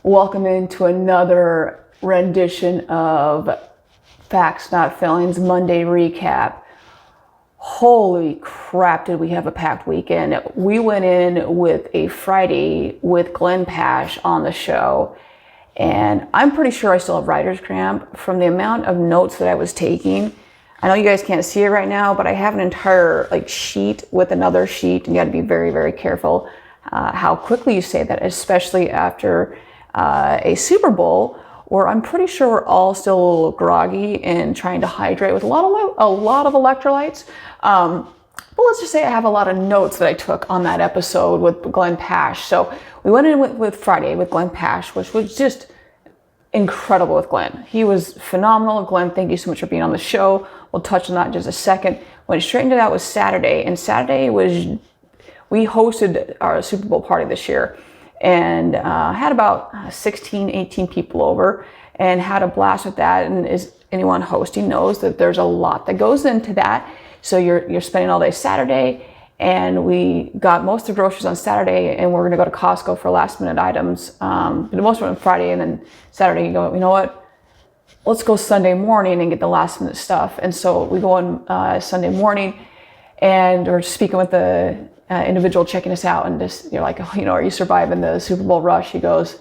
Welcome into another rendition of Facts Not Feelings Monday recap. Holy crap, did we have a packed weekend. We went in with a Friday with Glenn Pasch on the show, and I'm pretty sure I still have writer's cramp from the amount of notes that I was taking. I know you guys can't see it right now, but I have an entire sheet with another sheet, and you got to be very, very careful how quickly you say that, especially after a Super Bowl, where I'm pretty sure we're all still a little groggy and trying to hydrate with a lot of electrolytes. But let's just say I have a lot of notes that I took on that episode with Glenn Pasch. So we went in with Friday with Glenn Pasch, which was just incredible with Glenn. He was phenomenal. Glenn, thank you so much for being on the show. We'll touch on that in just a second. Went straight into that was Saturday, and Saturday was, we hosted our Super Bowl party this year, and had about 16, 18 people over and had a blast with that. And as anyone hosting knows, that there's a lot that goes into that. So you're spending all day Saturday, and we got most of the groceries on Saturday, and we're gonna go to Costco for last minute items. But most of it on Friday, and then Saturday you go, you know what? Let's go Sunday morning and get the last minute stuff. And so we go on Sunday morning, and we're speaking with the individual checking us out, and just, you're like, oh, are you surviving the Super Bowl rush? He goes,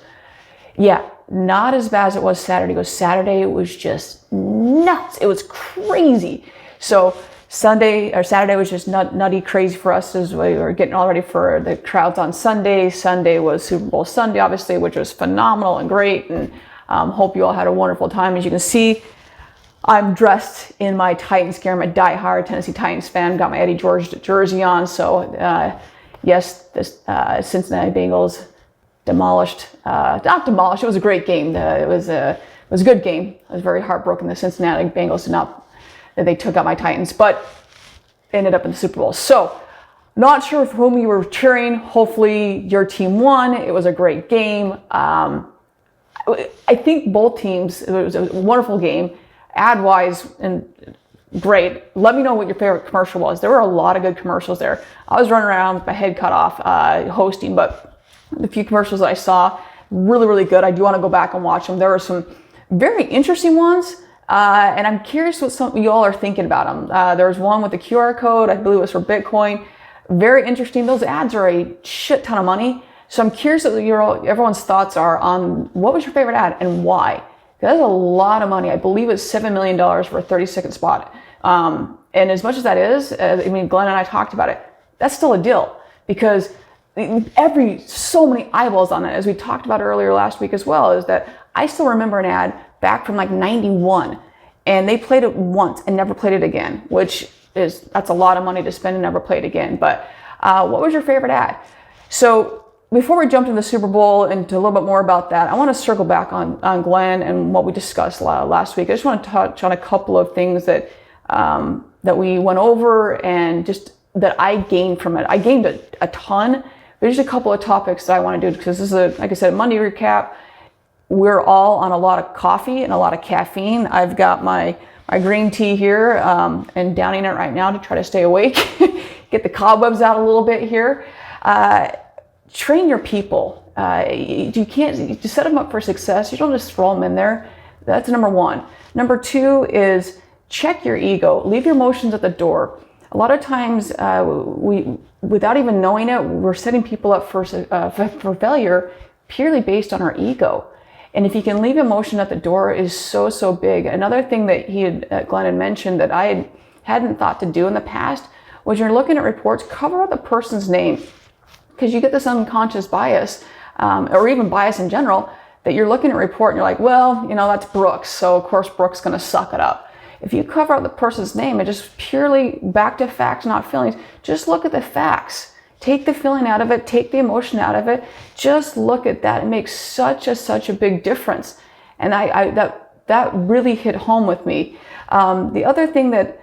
yeah, not as bad as it was Saturday. He goes, Saturday was just nuts. It was crazy. So Saturday was just nutty crazy for us as we were getting all ready for the crowds on Sunday. Sunday was Super Bowl Sunday, obviously, which was phenomenal and great. And hope you all had a wonderful time. As you can see, I'm dressed in my Titans gear. I'm a die-hard Tennessee Titans fan. Got my Eddie George jersey on. So yes, this Cincinnati Bengals demolished. Not demolished. It was a great game. It was a good game. I was very heartbroken. The Cincinnati Bengals did not. They took out my Titans, but they ended up in the Super Bowl. So not sure for whom you were cheering. Hopefully your team won. It was a great game. I think both teams, it was a wonderful game. Ad-wise, and great. Let me know what your favorite commercial was. There were a lot of good commercials there. I was running around with my head cut off hosting, but the few commercials that I saw, really, really good. I do want to go back and watch them. There were some very interesting ones, and I'm curious what some of you all are thinking about them. There was one with the QR code. I believe it was for Bitcoin. Very interesting. Those ads are a shit ton of money. So I'm curious what everyone's thoughts are on what was your favorite ad and why. That's a lot of money. I believe it's $7 million for a 30-second spot. And as much as that is, Glenn and I talked about it, that's still a deal, because so many eyeballs on it, as we talked about earlier last week as well, is that I still remember an ad back from 91, and they played it once and never played it again, that's a lot of money to spend and never play it again. But what was your favorite ad? So before we jump into the Super Bowl and to a little bit more about that, I want to circle back on Glenn and what we discussed last week. I just want to touch on a couple of things that we went over and just that I gained from it. I gained a ton. There's just a couple of topics that I want to do, because this is like I said, a Monday recap. We're all on a lot of coffee and a lot of caffeine. I've got my green tea here and downing it right now to try to stay awake, get the cobwebs out a little bit here. Train your people. You set them up for success. You don't just throw them in there. That's number one. Number two is check your ego. Leave your emotions at the door. A lot of times, without even knowing it, we're setting people up for failure purely based on our ego. And if you can leave emotion at the door is so big. Another thing that Glenn had mentioned that I hadn't thought to do in the past was, you're looking at reports, cover up the person's name. Because you get this unconscious bias, or even bias in general, that you're looking at a report and you're like, well, that's Brooks, so of course Brooks going to suck it up. If you cover up the person's name and just purely back to facts, not feelings, just look at the facts. Take the feeling out of it, take the emotion out of it. Just look at that. It makes such a big difference. And that really hit home with me. The other thing that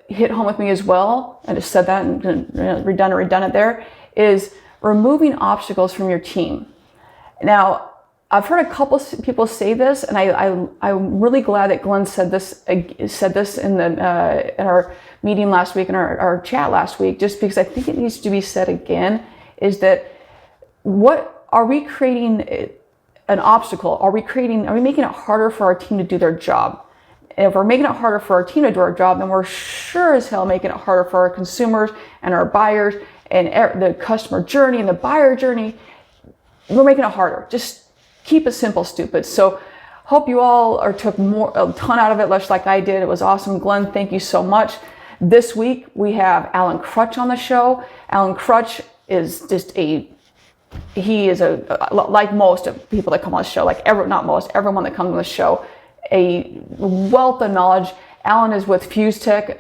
hit home with me as well, I just said that and redundant there, is removing obstacles from your team. Now, I've heard a couple people say this, and I'm really glad that Glenn said this in our meeting last week, in our chat last week, just because I think it needs to be said again, is that what are we creating an obstacle? Are we making it harder for our team to do their job? And if we're making it harder for our team to do our job, then we're sure as hell making it harder for our consumers and our buyers and the customer journey and the buyer journey. We're making it harder. Just keep it simple, stupid. So hope you all took a ton out of it, just like I did. It was awesome. Glenn, thank you so much. This week we have Alan Krutsch on the show. Alan Krutsch is just like most of people that come on the show, everyone that comes on the show, a wealth of knowledge. Alan is with Tech.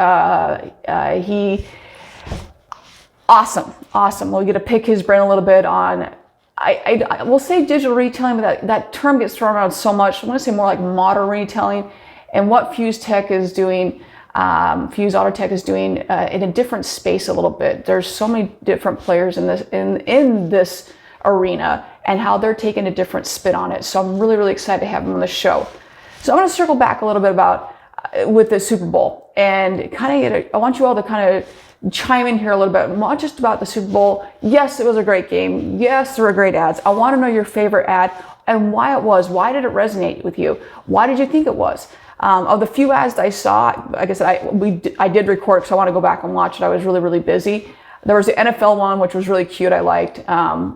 Awesome. We'll get to pick his brain a little bit on, I will say digital retailing, but that term gets thrown around so much. I want to say more like modern retailing, and what Tech is doing, Autotech is doing in a different space a little bit. There's so many different players in this arena and how they're taking a different spin on it. So I'm really, really excited to have them on the show. So I'm going to circle back a little bit about with the Super Bowl and I want you all to kind of chime in here a little bit, not just about the Super Bowl. Yes, it was a great game. Yes, there were great ads. I want to know your favorite ad and why it was. Why did it resonate with you? Why did you think it was? Of the few ads that I saw, like I said, I did record, so I want to go back and watch it. I was really, really busy. There was the NFL one, which was really cute. I liked,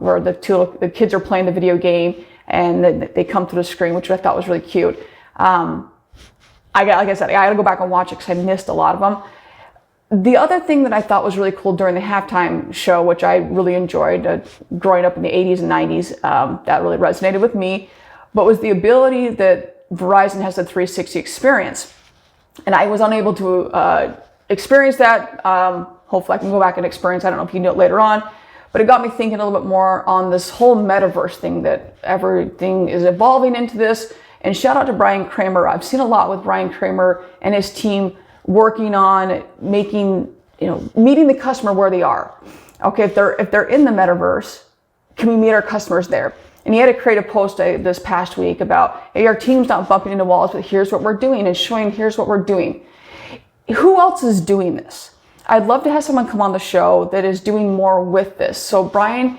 where the kids are playing the video game and they come through the screen, which I thought was really cute. Like I said, I got to go back and watch it because I missed a lot of them. The other thing that I thought was really cool during the halftime show, which I really enjoyed growing up in the 80s and 90s, that really resonated with me, but was the ability that Verizon has the 360 experience. And I was unable to experience that. Hopefully I can go back and experience. I don't know if you know it later on, but it got me thinking a little bit more on this whole metaverse thing, that everything is evolving into this. And shout out to Brian Kramer. I've seen a lot with Brian Kramer and his team working on meeting the customer where they are. Okay, if they're in the metaverse, can we meet our customers there? And he had to create a post this past week about, hey, our team's not bumping into walls, but here's what we're doing, and showing here's what we're doing. Who else is doing this? I'd love to have someone come on the show that is doing more with this. So Brian,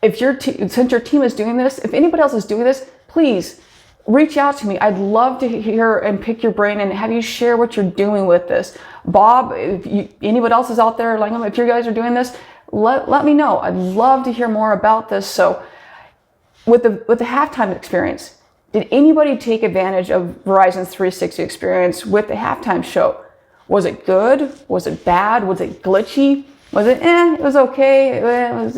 since your team is doing this, if anybody else is doing this, please reach out to me. I'd love to hear and pick your brain and have you share what you're doing with this. Bob, if anybody else is out there, like, if you guys are doing this, let me know. I'd love to hear more about this. So with the halftime experience, did anybody take advantage of Verizon's 360 experience with the halftime show? Was it good? Was it bad? Was it glitchy? Was it, it was okay. It was,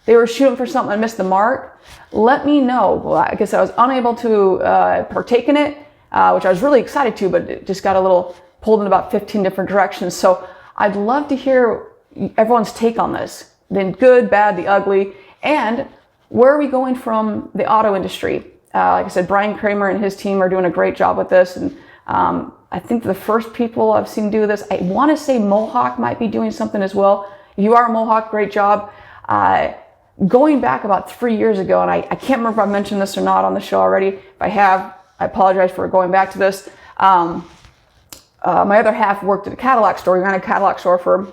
they were shooting for something and missed the mark. Let me know. Well, I guess I was unable to partake in it, which I was really excited to, but it just got a little pulled in about 15 different directions. So I'd love to hear everyone's take on this. The good, bad, the ugly, and where are we going from the auto industry? Like I said, Brian Kramer and his team are doing a great job with this. And I think the first people I've seen do this, I want to say Mohawk might be doing something as well. If you are a Mohawk, great job. Going back about 3 years ago, and I can't remember if I mentioned this or not on the show already. If I have, I apologize for going back to this. My other half worked at a Cadillac store. We ran a Cadillac store for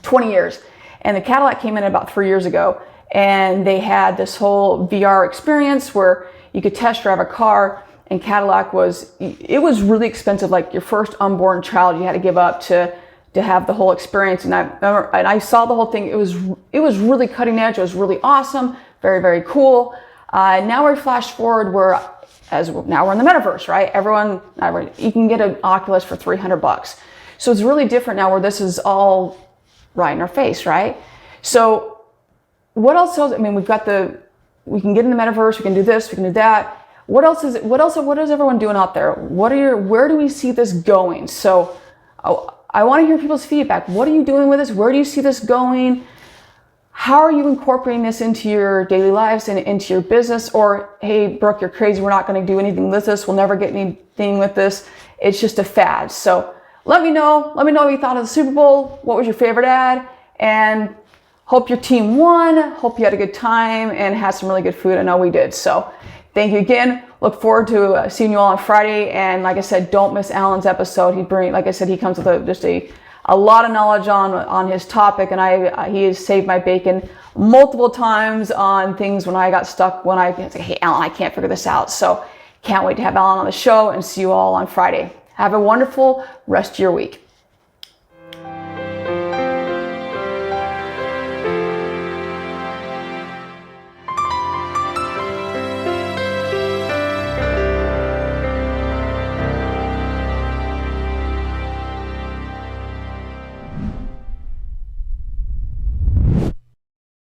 20 years. And the Cadillac came in about 3 years ago. And they had this whole VR experience where you could test drive a car. And Cadillac was really expensive. Like your first unborn child, you had to give up to have the whole experience. And I saw the whole thing. It was really cutting edge. It was really awesome. Very, very cool. Now we're flash forward now we're in the metaverse, right? You can get an Oculus for $300. So it's really different now where this is all right in our face, right? So what else? We can get in the metaverse. We can do this. We can do that. What else is everyone doing out there? Where do we see this going? So I want to hear people's feedback. What are you doing with this? Where do you see this going? How are you incorporating this into your daily lives and into your business? Or, hey, Brooke, you're crazy. We're not going to do anything with this. We'll never get anything with this. It's just a fad. So let me know. Let me know what you thought of the Super Bowl. What was your favorite ad? And hope your team won. Hope you had a good time and had some really good food. I know we did. So thank you again. Look forward to seeing you all on Friday. And like I said, don't miss Alan's episode. He comes with just a a lot of knowledge on his topic, and he has saved my bacon multiple times on things when I got stuck, when I say, hey, Alan, I can't figure this out. So can't wait to have Alan on the show and see you all on Friday. Have a wonderful rest of your week.